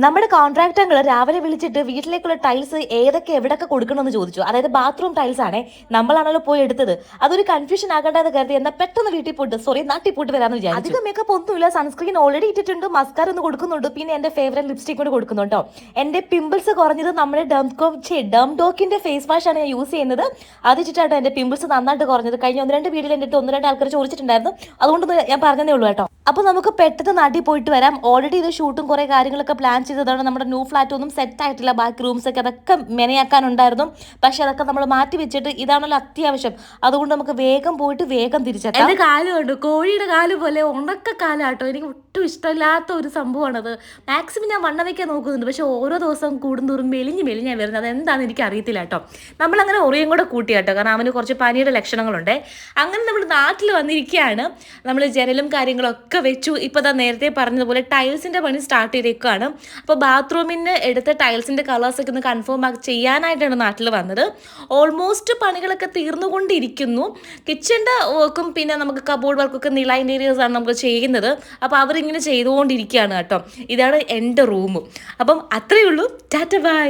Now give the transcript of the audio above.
നമ്മുടെ കോൺട്രാക്ടങ്ങൾ രാവിലെ വിളിച്ചിട്ട് വീട്ടിലേക്കുള്ള ടൈൽസ് ഏതൊക്കെ എവിടെയൊക്കെ കൊടുക്കണമെന്ന് ചോദിച്ചു. അതായത് ബാത്റൂം ടൈൽസ് ആണേ. നമ്മളാണല്ലോ പോയി എടുത്തത്. അതൊരു കൺഫ്യൂഷൻ ആകണ്ടെന്ന് കരുതി എന്നാൽ പെട്ടെന്ന് വീട്ടിൽ പോയിട്ട് നാട്ടിൽ പോയിട്ട് വരാമെന്ന് വിചാരിച്ചു. അധികം മേക്കപ്പ് ഒന്നുമില്ല, സൺസ്ക്രീൻ ഓൾറെഡി ഇട്ടിട്ടുണ്ട്, മസ്കാര ഒന്ന് കൊടുക്കുന്നുണ്ട്, പിന്നെ എന്റെ ഫേവറേറ്റ് ലിപ്സ്റ്റിക് കൂടെ കൊടുക്കുന്നുണ്ടോ. എന്റെ പിമ്പിൾസ് കുറഞ്ഞത് നമ്മുടെ ഡംഡോക്കിന്റെ ഫേസ് വാഷ് ആണ് ഞാൻ യൂസ് ചെയ്യുന്നത്. അത് വെച്ചിട്ടാട്ടോ എന്റെ പിമ്പിൾസ് നന്നായിട്ട് കുറഞ്ഞത്. കഴിഞ്ഞ 1-2 വീഡിയോയിൽ എൻ്റെ 1-2 ആൾക്കാർ ചോദിച്ചിട്ടുണ്ടായിരുന്നു, അതുകൊണ്ട് ഞാൻ പറഞ്ഞതേ ഉള്ളൂ കേട്ടോ. അപ്പോൾ നമുക്ക് പെട്ടെന്ന് നാട്ടിൽ പോയിട്ട് വരാം. ഓൾറെഡി ഇത് ഷൂട്ടും കുറേ കാര്യങ്ങളൊക്കെ പ്ലാൻ ചെയ്തതാണ്. നമ്മുടെ ന്യൂ ഫ്ലാറ്റ് ഒന്നും സെറ്റ് ആയിട്ടില്ല, ബാക്കി റൂംസൊക്കെ അതൊക്കെ മെനയാക്കാനുണ്ടായിരുന്നു. പക്ഷെ അതൊക്കെ നമ്മൾ മാറ്റി വെച്ചിട്ട് ഇതാണല്ലോ അത്യാവശ്യം, അതുകൊണ്ട് നമുക്ക് വേഗം പോയിട്ട് വേഗം തിരിച്ചെത്താം. എൻ്റെ കാലുണ്ട് കോഴിയുടെ കാല് പോലെ ഉണക്ക കാലാട്ടോ. എനിക്ക് ഒട്ടും ഇഷ്ടമില്ലാത്ത ഒരു സംഭവമാണത്. മാക്സിമം ഞാൻ വണ്ണം വയ്ക്കാൻ നോക്കുന്നുണ്ട്, പക്ഷെ ഓരോ ദിവസം കൂടുന്തോറും മെലിഞ്ഞാണ് വരുന്നത്. അതെന്താണെന്ന് എനിക്ക് അറിയത്തില്ല കേട്ടോ. നമ്മളങ്ങനെ ഒറിയും കൂടെ കൂട്ടി കേട്ടോ, കാരണം അവന് കുറച്ച് പനിയുടെ ലക്ഷണങ്ങളുണ്ട്. അങ്ങനെ നമ്മൾ നാട്ടിൽ വന്നിരിക്കുകയാണ്. നമ്മൾ ജനലും കാര്യങ്ങളൊക്കെ വെച്ചു. ഇപ്പോൾ നേരത്തെ പറഞ്ഞതുപോലെ ടൈൽസിൻ്റെ പണി സ്റ്റാർട്ട് ചെയ്തേക്കുകയാണ്. അപ്പോൾ ബാത്റൂമിന് എടുത്ത ടൈൽസിൻ്റെ കളേഴ്സൊക്കെ ഒന്ന് കൺഫേം ചെയ്യാനായിട്ടാണ് നാട്ടിൽ വന്നത്. ഓൾമോസ്റ്റ് പണികളൊക്കെ തീർന്നുകൊണ്ടിരിക്കുന്നു. കിച്ചൻ്റെ വർക്കും പിന്നെ നമുക്ക് കബോർഡ് വർക്കൊക്കെ നില ഇൻറ്റീരിയേഴ്സാണ് നമുക്ക് ചെയ്യുന്നത്. അപ്പോൾ അവരിങ്ങനെ ചെയ്തുകൊണ്ടിരിക്കുകയാണ് കേട്ടോ. ഇതാണ് എൻ്റെ റൂം. അപ്പം അത്രയേ ഉള്ളൂ. ടാറ്റ ബൈ.